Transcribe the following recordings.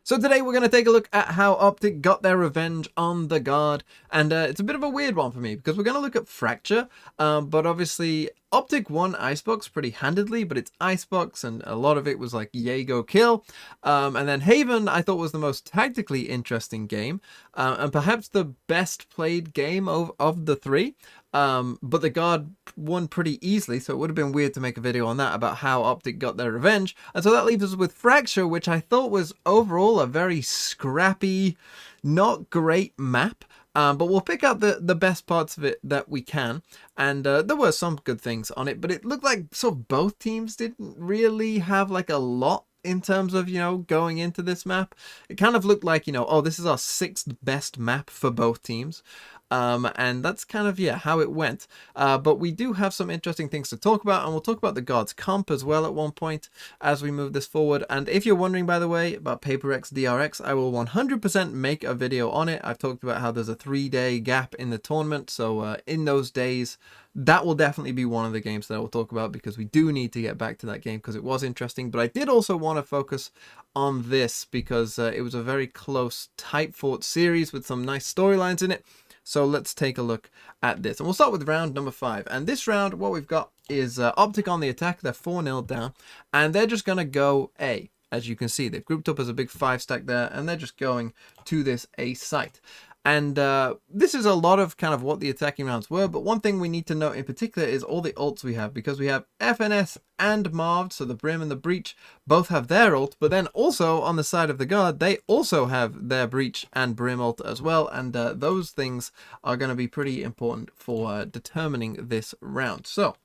So today we're going to take a look at how Optic got their revenge on the Guard, and it's a bit of a weird one for me because we're going to look at Fracture, but obviously Optic won Icebox pretty handedly, but it's Icebox and a lot of it was like Jaeger kill, and then Haven I thought was the most tactically interesting game, and perhaps the best played game of the three. But the Guard won pretty easily, so it would have been weird to make a video on that about how Optic got their revenge. And so that leaves us with Fracture, which I thought was overall a very scrappy, not great map. But we'll pick out the best parts of it that we can. And there were some good things on it, but it looked like sort of both teams didn't really have like a lot in terms of, going into this map. It kind of looked like, oh, this is our 6th best map for both teams. And that's kind of, how it went. But we do have some interesting things to talk about, and we'll talk about the Guard's comp as well at one point as we move this forward. And if you're wondering, by the way, about PaperX DRX, I will 100% make a video on it. I've talked about how there's a 3-day gap in the tournament, so in those days, that will definitely be one of the games that I will talk about, because we do need to get back to that game because it was interesting. But I did also want to focus on this because it was a very close, tight-fought series with some nice storylines in it. So let's take a look at this. And we'll start with round number 5. And this round, what we've got is Optic on the attack. They're 4-0 down. And they're just going to go A. As you can see, they've grouped up as a big 5-stack there. And they're just going to this A site. And this is a lot of kind of what the attacking rounds were. But one thing we need to note in particular is all the ults we have. Because we have FNS and Marved, so the Brim and the Breach, both have their ult. But then also on the side of the Guard, they also have their Breach and Brim ult as well. And those things are going to be pretty important for determining this round. So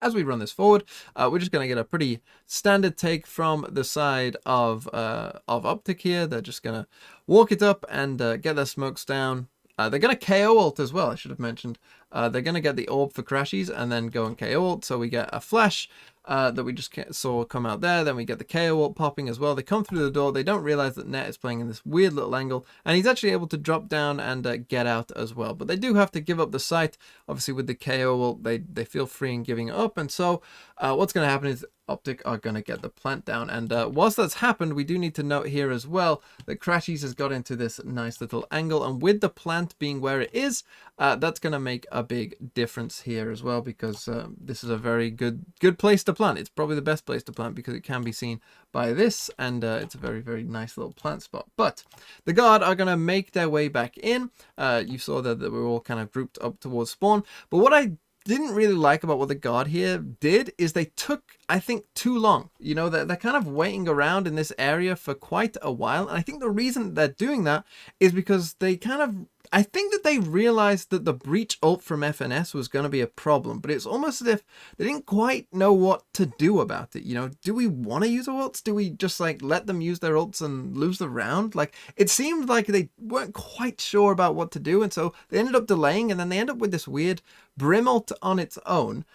as we run this forward, we're just going to get a pretty standard take from the side of Optic here. They're just going to walk it up and get their smokes down. They're going to KO ult as well, I should have mentioned. They're going to get the orb for crashes and then go and KO ult. So we get a flash that we just saw come out there. Then we get the KO ult popping as well. They come through the door. They don't realize that Net is playing in this weird little angle. And he's actually able to drop down and get out as well. But they do have to give up the site. Obviously with the KO ult, they feel free in giving it up. And so what's going to happen is Optic are going to get the plant down. And whilst that's happened, we do need to note here as well that Crashies has got into this nice little angle. And with the plant being where it is, that's going to make a big difference here as well, because this is a very good place to plant. It's probably the best place to plant because it can be seen by this, and it's a very, very nice little plant spot. But the Guard are going to make their way back in. You saw that we're all kind of grouped up towards spawn. But what I didn't really like about what the Guard here did is they took, I think, too long. They're kind of waiting around in this area for quite a while. And I think the reason they're doing that is because they kind of, I think that they realized that the Breach ult from FNS was going to be a problem, but it's almost as if they didn't quite know what to do about it. Do we want to use our ults? Do we just like let them use their ults and lose the round? Like, it seemed like they weren't quite sure about what to do, and so they ended up delaying, and then they end up with this weird Brim ult on its own.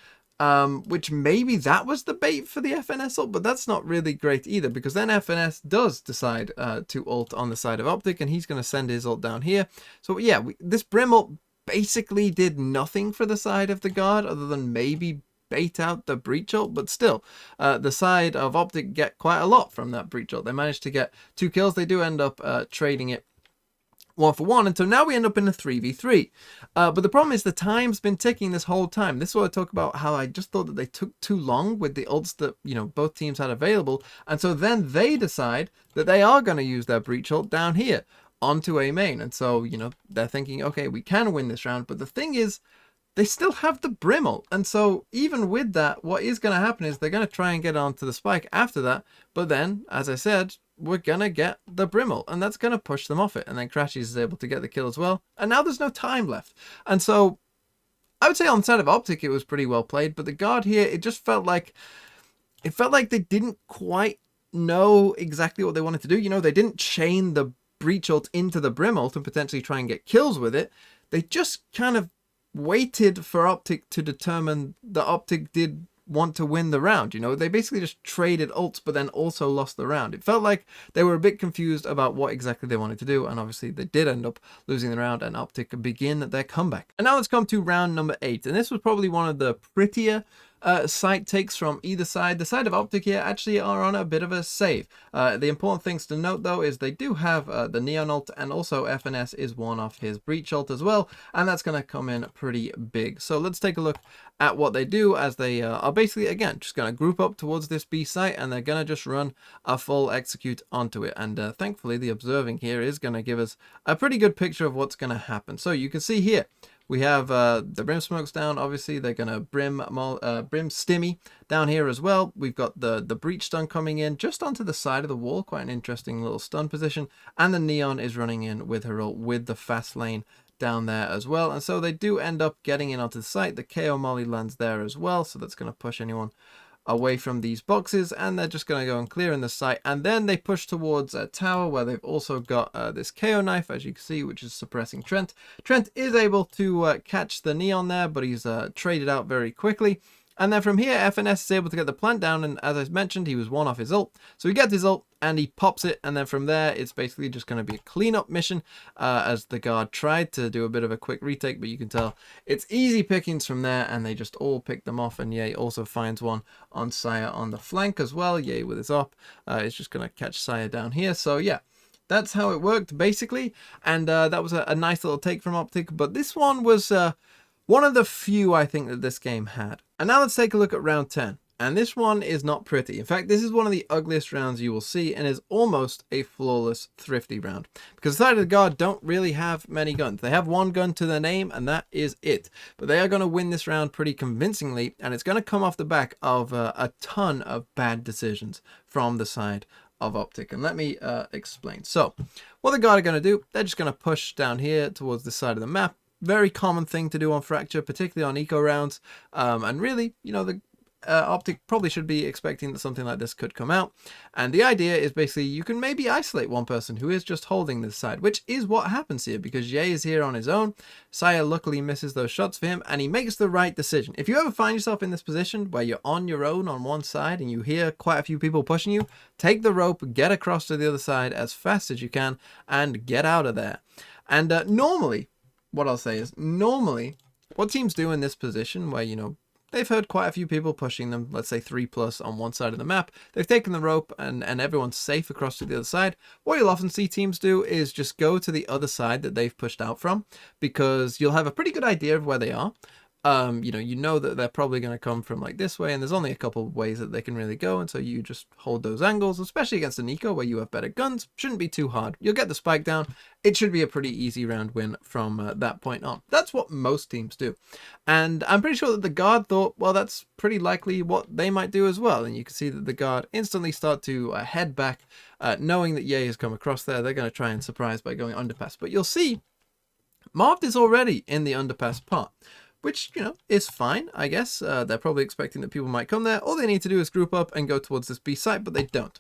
Which maybe that was the bait for the FNS ult, but that's not really great either, because then FNS does decide to ult on the side of Optic, and he's going to send his ult down here. So yeah, this Brim ult basically did nothing for the side of the Guard other than maybe bait out the Breach ult, but still, the side of Optic get quite a lot from that Breach ult. They managed to get 2 kills. They do end up trading it 1 for 1, and so now we end up in a 3v3. But the problem is the time's been ticking this whole time. This is what I talk about, how I just thought that they took too long with the ults that both teams had available, and so then they decide that they are going to use their Breach ult down here onto a main, and so they're thinking, okay, we can win this round. But the thing is, they still have the Brim ult, and so even with that, what is going to happen is they're going to try and get onto the spike after that, but then, as I said, we're going to get the Brim ult, and that's going to push them off it, and then Crashies is able to get the kill as well, and now there's no time left. And so I would say on the side of Optic it was pretty well played, but the Guard here, it just felt like they didn't quite know exactly what they wanted to do. They didn't chain the Breach ult into the Brim ult and potentially try and get kills with it. They just kind of waited for Optic to determine that Optic did want to win the round. They basically just traded ults, but then also lost the round. It felt like they were a bit confused about what exactly they wanted to do, and obviously they did end up losing the round, and Optic begin their comeback. And now let's come to round number 8, and this was probably one of the prettier site takes from either side. The side of Optic here actually are on a bit of a save. The important things to note though is they do have the Neon ult, and also FNS is one off his Breach ult as well, and that's going to come in pretty big. So let's take a look at what they do, as they are basically, again, just going to group up towards this B site, and they're going to just run a full execute onto it. And thankfully the observing here is going to give us a pretty good picture of what's going to happen. So you can see here we have the Brim smokes down. Obviously they're going to Brim Stimmy down here as well. We've got the Breach stun coming in just onto the side of the wall, quite an interesting little stun position, and the Neon is running in with her ult with the fast lane down there as well. And so they do end up getting in onto the site. The KO Molly lands there as well, so that's going to push anyone away from these boxes, and they're just going to go and clear in the site. And then they push towards a tower where they've also got this KO knife, as you can see, which is suppressing Trent. Trent is able to catch the Neon there, but he's traded out very quickly. And then from here, FNS is able to get the plant down, and as I mentioned, he was one off his ult. So he gets his ult, and he pops it, and then from there, it's basically just going to be a cleanup mission, as the guard tried to do a bit of a quick retake, but you can tell it's easy pickings from there, and they just all pick them off. And Ye also finds one on Saya on the flank as well. Ye with his op is just going to catch Saya down here. So yeah, that's how it worked, basically. And that was a nice little take from Optic, but this one was one of the few I think that this game had. And now let's take a look at round 10. And this one is not pretty. In fact, this is one of the ugliest rounds you will see, and is almost a flawless Thrifty round. Because the side of the guard don't really have many guns. They have one gun to their name, and that is it. But they are going to win this round pretty convincingly, and it's going to come off the back of a ton of bad decisions from the side of Optic. And let me explain. So, what the guard are going to do, they're just going to push down here towards this side of the map. Very common thing to do on Fracture, particularly on eco rounds. And really, you know, the Optic probably should be expecting that something like this could come out. And the idea is basically you can maybe isolate one person who is just holding this side, which is what happens here, because Ye is here on his own. Saya luckily misses those shots for him, and he makes the right decision. If you ever find yourself in this position where you're on your own on one side and you hear quite a few people pushing you, take the rope, get across to the other side as fast as you can, and get out of there. And normally, what I'll say is, normally, what teams do in this position where, you know, they've heard quite a few people pushing them, let's say 3+ on one side of the map, they've taken the rope and everyone's safe across to the other side, what you'll often see teams do is just go to the other side that they've pushed out from, because you'll have a pretty good idea of where they are. You know that they're probably going to come from like this way, and there's only a couple of ways that they can really go, and so you just hold those angles, especially against an eco where you have better guns. Shouldn't be too hard. You'll get the spike down. It should be a pretty easy round win from that point on. That's what most teams do, and I'm pretty sure that the guard thought, well, that's pretty likely what they might do as well. And you can see that the guard instantly start to head back, knowing that Ye has come across there. They're going to try and surprise by going underpass, but you'll see Marved is already in the underpass part, which, you know, is fine, I guess. They're probably expecting that people might come there. All they need to do is group up and go towards this B site, but they don't.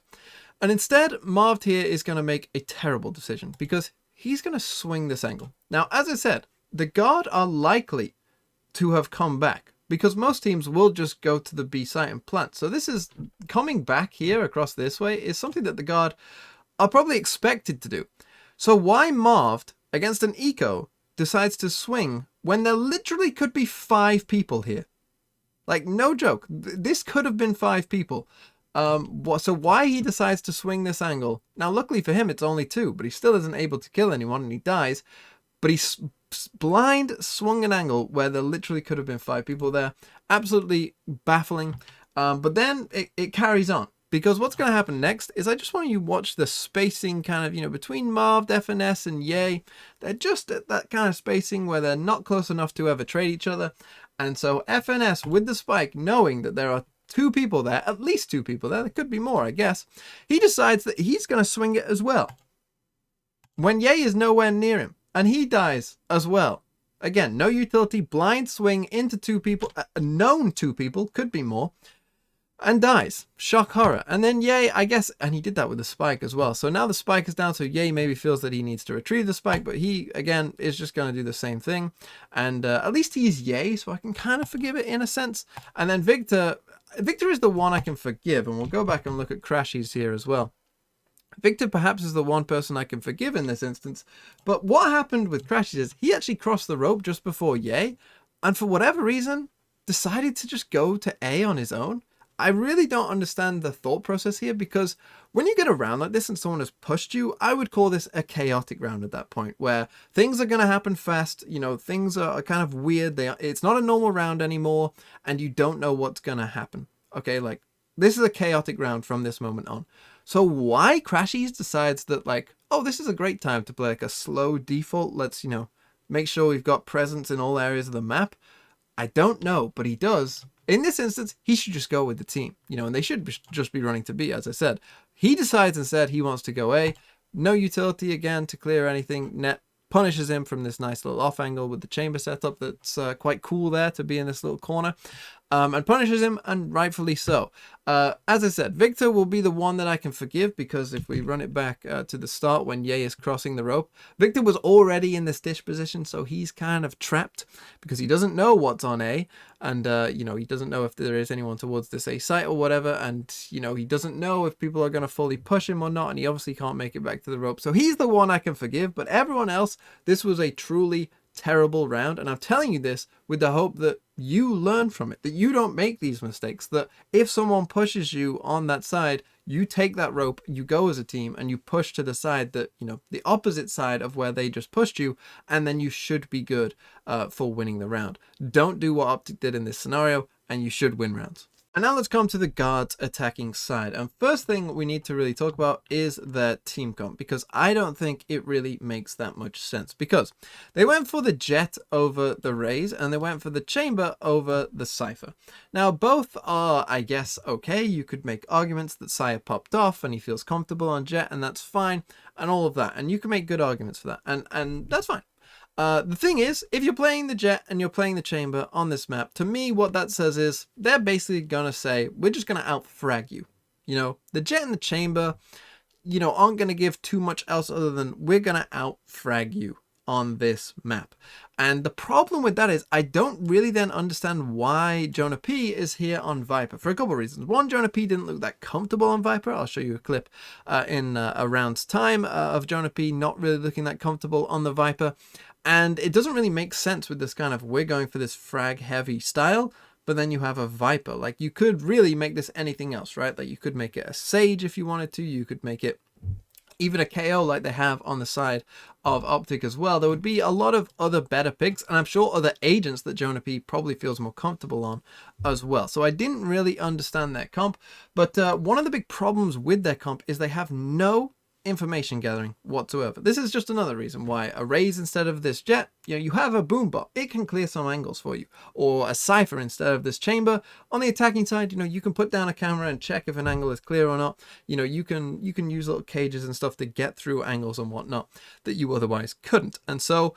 And instead, Marved here is going to make a terrible decision, because he's going to swing this angle. Now, as I said, the guard are likely to have come back, because most teams will just go to the B site and plant. So this is coming back here across this way is something that the guard are probably expected to do. So why Marved against an eco decides to swing when there literally could be 5 people here? Like, no joke. This could have been 5 people. So why he decides to swing this angle? Now, luckily for him, it's only 2, but he still isn't able to kill anyone, and he dies. But he blind swung an angle where there literally could have been 5 people there. Absolutely baffling. But then it carries on. Because what's going to happen next is I just want you to watch the spacing kind of, you know, between Marved, FNS, and Ye. They're just at that kind of spacing where they're not close enough to ever trade each other. And so FNS with the spike, knowing that there are 2 people there, at least 2 people there could be more, I guess, he decides that he's going to swing it as well. When Ye is nowhere near him, and he dies as well. Again, no utility, blind swing into 2 people, a known 2 people, could be more. And dies. Shock horror. And then Ye, I guess, and he did that with the spike as well. So now the spike is down, so Ye maybe feels that he needs to retrieve the spike, but he, again, is just going to do the same thing. And at least he's Ye, so I can kind of forgive it in a sense. And then Victor is the one I can forgive, and we'll go back and look at Crashies here as well. Victor perhaps is the one person I can forgive in this instance, but what happened with Crashies is he actually crossed the rope just before Ye, and for whatever reason, decided to just go to A on his own. I really don't understand the thought process here, because when you get a round like this and someone has pushed you, I would call this a chaotic round at that point, where things are going to happen fast. You know, things are kind of weird. It's not a normal round anymore, and you don't know what's going to happen. Okay, like, this is a chaotic round from this moment on. So why Crashies decides that, like, oh, this is a great time to play like a slow default. Let's, you know, make sure we've got presence in all areas of the map. I don't know, but he does. In this instance, he should just go with the team, you know, and they should just be running to B, as I said. He decides instead he wants to go A. No utility again to clear anything. Net punishes him from this nice little off angle with the chamber setup that's quite cool there to be in this little corner. And punishes him, and rightfully so. As I said, Victor will be the one that I can forgive, because if we run it back to the start when Ye is crossing the rope, Victor was already in this dish position, so he's kind of trapped because he doesn't know what's on A, and you know, he doesn't know if there is anyone towards this A site or whatever, and you know, he doesn't know if people are going to fully push him or not, and he obviously can't make it back to the rope. So he's the one I can forgive, but everyone else, this was a truly terrible round, and I'm telling you this with the hope that you learn from it, that you don't make these mistakes, that if someone pushes you on that side, you take that rope, you go as a team, and you push to the side that, you know, the opposite side of where they just pushed you, and then you should be good for winning the round. Don't do what Optic did in this scenario, and you should win rounds. And now let's come to the guards attacking side. And first thing we need to really talk about is their team comp, because I don't think it really makes that much sense, because they went for the Jet over the Raze, and they went for the Chamber over the Cypher. Now both are, I guess, okay. You could make arguments that Cypher popped off and he feels comfortable on Jet, and that's fine, and all of that, and you can make good arguments for that, and that's fine. The thing is, if you're playing the Jet and you're playing the Chamber on this map, to me, what that says is they're basically going to say, we're just going to out-frag you. You know, the Jet and the Chamber, you know, aren't going to give too much else other than we're going to out-frag you on this map. And the problem with that is I don't really then understand why Jonah P is here on Viper for a couple of reasons. One, Jonah P didn't look that comfortable on Viper. I'll show you a clip in a round's time of Jonah P not really looking that comfortable on the Viper. And it doesn't really make sense with this kind of, we're going for this frag heavy style, but then you have a Viper. Like, you could really make this anything else, right? Like, you could make it a Sage if you wanted to. You could make it even a KO like they have on the side of Optic as well. There would be a lot of other better picks, and I'm sure other agents that Jonah P probably feels more comfortable on as well. So I didn't really understand their comp, but one of the big problems with their comp is they have no information gathering whatsoever. This is just another reason why a Raze instead of this Jet, you know, you have a boom bot. It can clear some angles for you. Or a Cypher instead of this Chamber. On the attacking side, you know, you can put down a camera and check if an angle is clear or not. You know, you can use little cages and stuff to get through angles and whatnot that you otherwise couldn't. And so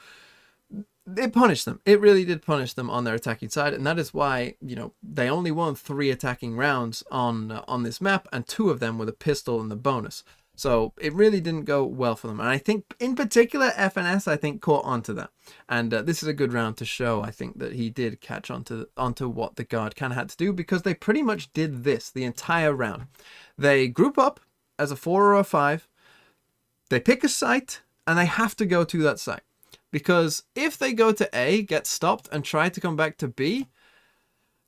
it punished them. It really did punish them on their attacking side, and that is why, you know, they only won 3 attacking rounds on this map, and 2 of them with a pistol and the bonus. So it really didn't go well for them. And I think in particular, FNS, I think, caught onto that. And this is a good round to show, I think, that he did catch onto what the guard kind of had to do, because they pretty much did this the entire round. They group up as a 4 or a 5. They pick a site, and they have to go to that site. Because if they go to A, get stopped, and try to come back to B,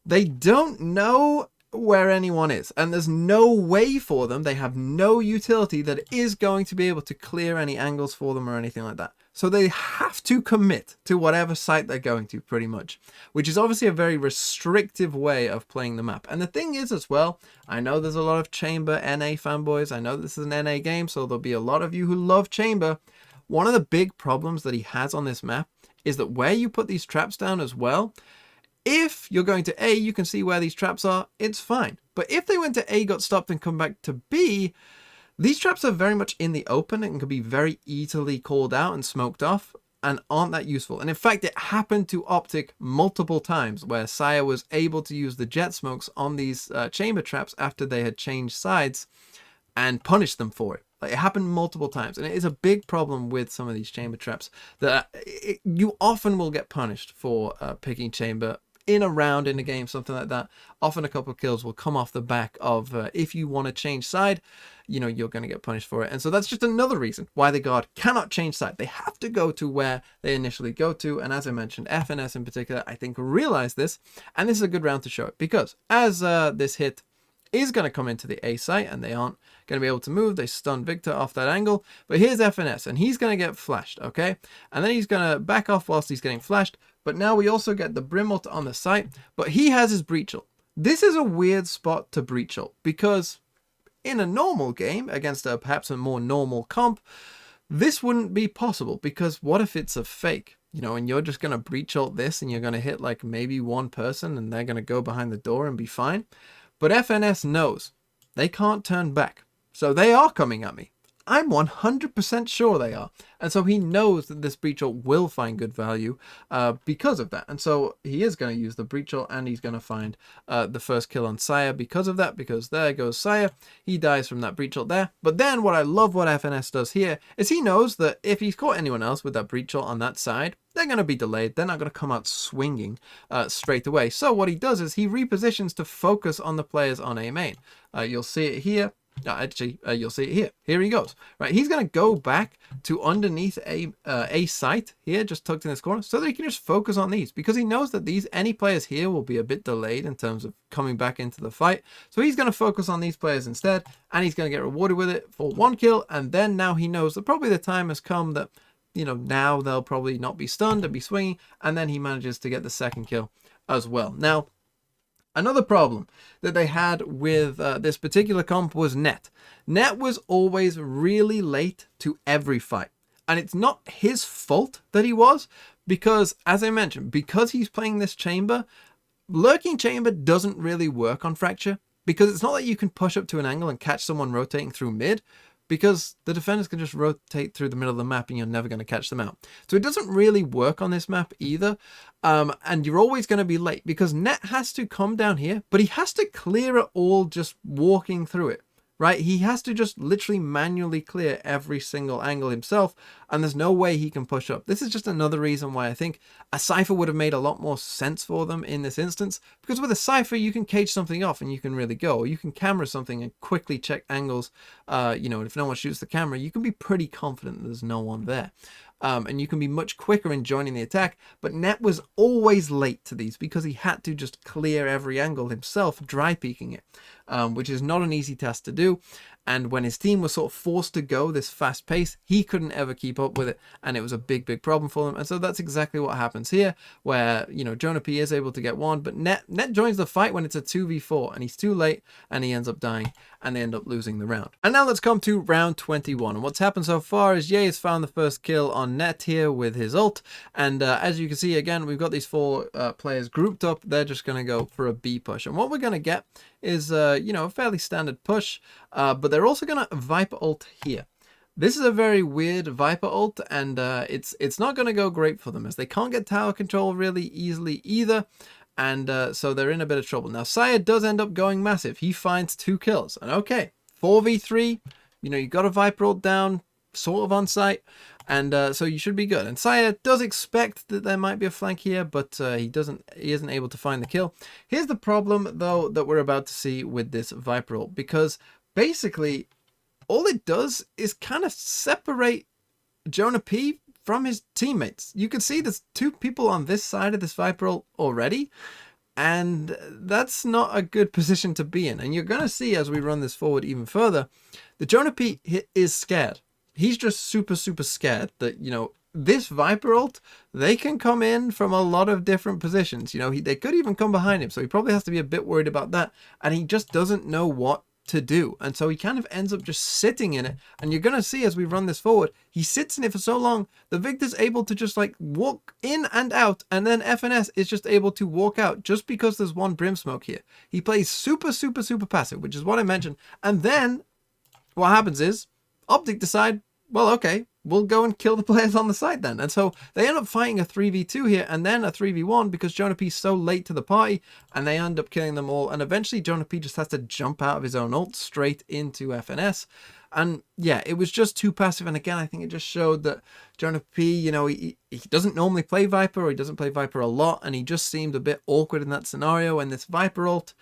they don't know where anyone is, and there's no way for them. They have no utility that is going to be able to clear any angles for them or anything like that. So they have to commit to whatever site they're going to, pretty much, which is obviously a very restrictive way of playing the map. And the thing is as well, I know there's a lot of Chamber NA fanboys. I know this is an NA game, so there'll be a lot of you who love Chamber. One of the big problems that he has on this map is that where you put these traps down as well, if you're going to A, you can see where these traps are, it's fine. But if they went to A, got stopped, and come back to B, these traps are very much in the open and can be very easily called out and smoked off, and aren't that useful. And in fact, it happened to Optic multiple times where Saya was able to use the jet smokes on these chamber traps after they had changed sides and punish them for it. Like, it happened multiple times, and it is a big problem with some of these chamber traps that you often will get punished for picking chamber in a round in a game, something like that, often a couple of kills will come off the back of if you want to change side, you know, you're going to get punished for it. And so that's just another reason why the guard cannot change side. They have to go to where they initially go to. And as I mentioned, FNS in particular, I think realized this, and this is a good round to show it, because as this hit is going to come into the A site and they aren't going to be able to move, they stun Victor off that angle. But here's FNS and he's going to get flashed, okay? And then he's going to back off whilst he's getting flashed. But now we also get the Brim ult on the site, but he has his breach ult. This is a weird spot to breach ult, because in a normal game against perhaps a more normal comp, this wouldn't be possible, because what if it's a fake? You know, and you're just going to breach ult this and you're going to hit like maybe one person and they're going to go behind the door and be fine. But FNS knows they can't turn back. So they are coming at me. I'm 100% sure they are. And so he knows that this breach ult will find good value because of that. And so he is going to use the breach ult and he's going to find the first kill on Sire because of that, because there goes Sire. He dies from that breach ult there. But then what I love what FNS does here is he knows that if he's caught anyone else with that breach ult on that side, they're going to be delayed. They're not going to come out swinging straight away. So what he does is he repositions to focus on the players on A main. You'll see it here. Actually, you'll see it here. Here he goes. Right, he's going to go back to underneath a site here, just tucked in this corner, so that he can just focus on these, because he knows that any players here will be a bit delayed in terms of coming back into the fight. So he's going to focus on these players instead, and he's going to get rewarded with it for one kill. And then now he knows that probably the time has come that, you know, now they'll probably not be stunned and be swinging, and then he manages to get the second kill as well. Now, another problem that they had with this particular comp was Net. Net was always really late to every fight. And it's not his fault that he was, because, as I mentioned, because he's playing this chamber, lurking chamber doesn't really work on Fracture, because it's not that you can push up to an angle and catch someone rotating through mid, because the defenders can just rotate through the middle of the map and you're never going to catch them out. So it doesn't really work on this map either. And you're always going to be late, because Net has to come down here, but he has to clear it all just walking through it, right? He has to just literally manually clear every single angle himself, and there's no way he can push up. This is just another reason why I think a Cypher would have made a lot more sense for them in this instance, because with a Cypher, you can cage something off and you can really go. Or you can camera something and quickly check angles. You know, if no one shoots the camera, you can be pretty confident that there's no one there. And you can be much quicker in joining the attack. But Net was always late to these because he had to just clear every angle himself, dry peeking it, which is not an easy task to do. And when his team was sort of forced to go this fast pace, he couldn't ever keep up with it, and it was a big, big problem for them. And so that's exactly what happens here, where, you know, Jonah P is able to get one, but Net joins the fight when it's a 2v4, and he's too late, and he ends up dying, and they end up losing the round. And now let's come to round 21. And what's happened so far is Ye has found the first kill on Net here with his ult, and as you can see, again, we've got these four players grouped up. They're just going to go for a B push, and what we're going to get is, you know, a fairly standard push, but they're also going to Viper ult here. This is a very weird Viper ult, and it's not going to go great for them, as they can't get tower control really easily either, and so they're in a bit of trouble. Now, Sire does end up going massive. He finds 2 kills, and okay, 4v3, you know, you got a Viper ult down, sort of on site, and so you should be good. And Sire does expect that there might be a flank here, but he isn't able to find the kill. Here's the problem, though, that we're about to see with this Viper ult, because basically all it does is kind of separate Jonah P from his teammates. You can see there's 2 people on this side of this Viper ult already, and that's not a good position to be in. And you're going to see as we run this forward even further, the Jonah P is scared. He's just super, super scared that, you know, this Viper ult, they can come in from a lot of different positions. You know, they could even come behind him, so he probably has to be a bit worried about that, and he just doesn't know what to do. And so he kind of ends up just sitting in it, and you're going to see as we run this forward, he sits in it for so long, the Victor's able to just like walk in and out, and then FNS is just able to walk out just because there's one Brim smoke here. He plays super, super, super passive, which is what I mentioned. And then what happens is Optic decide, well, okay, we'll go and kill the players on the site then. And so they end up fighting a 3v2 here and then a 3v1 because Jonah P's so late to the party, and they end up killing them all. And eventually Jonah P just has to jump out of his own ult straight into FNS. And yeah, it was just too passive. And again, I think it just showed that Jonah P, you know, he doesn't normally play Viper, or he doesn't play Viper a lot, and he just seemed a bit awkward in that scenario. And this Viper ult,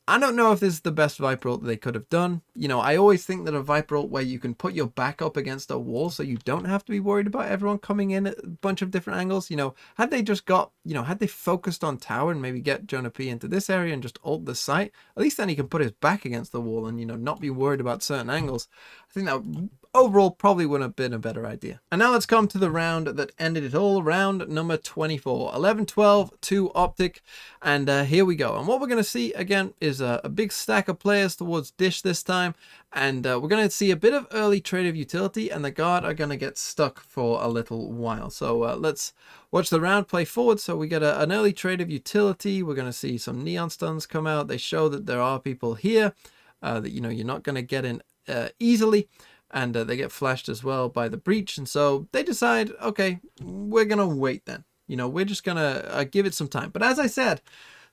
I don't know if this is the best Viper ult they could have done. You know, I always think that a Viper ult where you can put your back up against a wall so you don't have to be worried about everyone coming in at a bunch of different angles. You know, had they just got, you know, had they focused on tower and maybe get Jonah P into this area and just ult the site, at least then he can put his back against the wall and, you know, not be worried about certain angles. I think that overall probably would have been a better idea. And now let's come to the round that ended it all, round number 24. 11-12 to Optic, and here we go. And what we're going to see again is a big stack of players towards Dish this time, and we're going to see a bit of early trade of utility, and the guard are going to get stuck for a little while. So let's watch the round play forward. So we get an early trade of utility. We're going to see some neon stuns come out. They show that there are people here that, you know, you're not going to get in easily. And they get flashed as well by the breach. And so they decide, okay, we're going to wait then. You know, we're just going to give it some time. But as I said,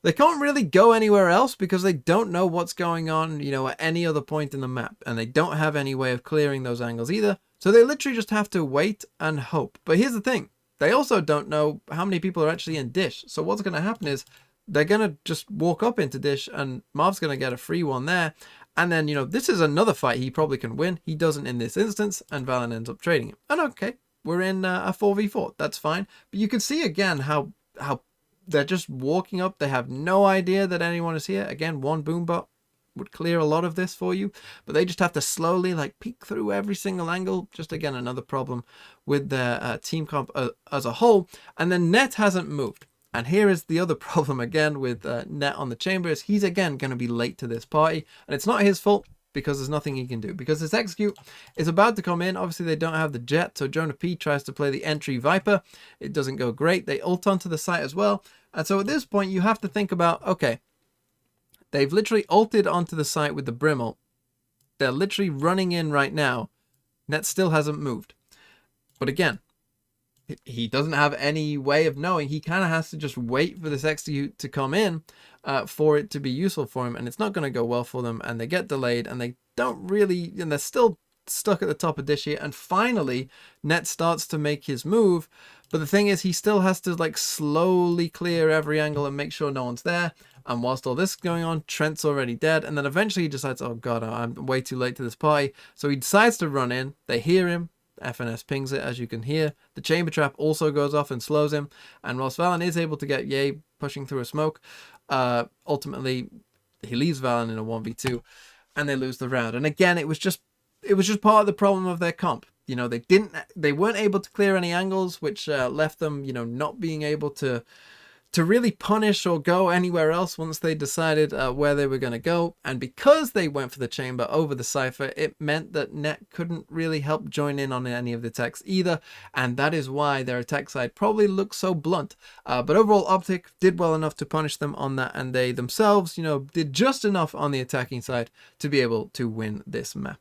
they can't really go anywhere else because they don't know what's going on, you know, at any other point in the map. And they don't have any way of clearing those angles either. So they literally just have to wait and hope. But here's the thing. They also don't know how many people are actually in Dish. So what's going to happen is they're going to just walk up into Dish and Marv's going to get a free one there. And then, you know, this is another fight he probably can win. He doesn't in this instance, and Valorant ends up trading him. And okay, we're in a 4v4. That's fine. But you can see again how they're just walking up. They have no idea that anyone is here. Again, one boombot would clear a lot of this for you. But they just have to slowly, like, peek through every single angle. Just, again, another problem with their team comp as a whole. And then Net hasn't moved. And here is the other problem again with Net on the chamber is he's again going to be late to this party. And it's not his fault because there's nothing he can do. Because this execute is about to come in. Obviously they don't have the jet. So Jonah P tries to play the entry Viper. It doesn't go great. They ult onto the site as well. And so at this point you have to think about, okay, they've literally ulted onto the site with the Brimble. They're literally running in right now. Net still hasn't moved. But again, he doesn't have any way of knowing. He kind of has to just wait for this execute to come in for it to be useful for him. And it's not going to go well for them. And they get delayed and they don't really, and they're still stuck at the top of Dish here. And finally, Net starts to make his move. But the thing is, he still has to like slowly clear every angle and make sure no one's there. And whilst all this is going on, Trent's already dead. And then eventually he decides, oh God, I'm way too late to this party. So he decides to run in. They hear him. FNS pings it, as you can hear. The chamber trap also goes off and slows him. And whilst Valen is able to get Ye pushing through a smoke, ultimately he leaves Valen in a 1v2 and they lose the round. And again, it was just part of the problem of their comp. You know, they weren't able to clear any angles, which left them, you know, not being able to really punish or go anywhere else once they decided where they were going to go. And because they went for the chamber over the Cypher, it meant that Net couldn't really help join in on any of the attacks either. And that is why their attack side probably looks so blunt. But overall, Optic did well enough to punish them on that. And they themselves, you know, did just enough on the attacking side to be able to win this map.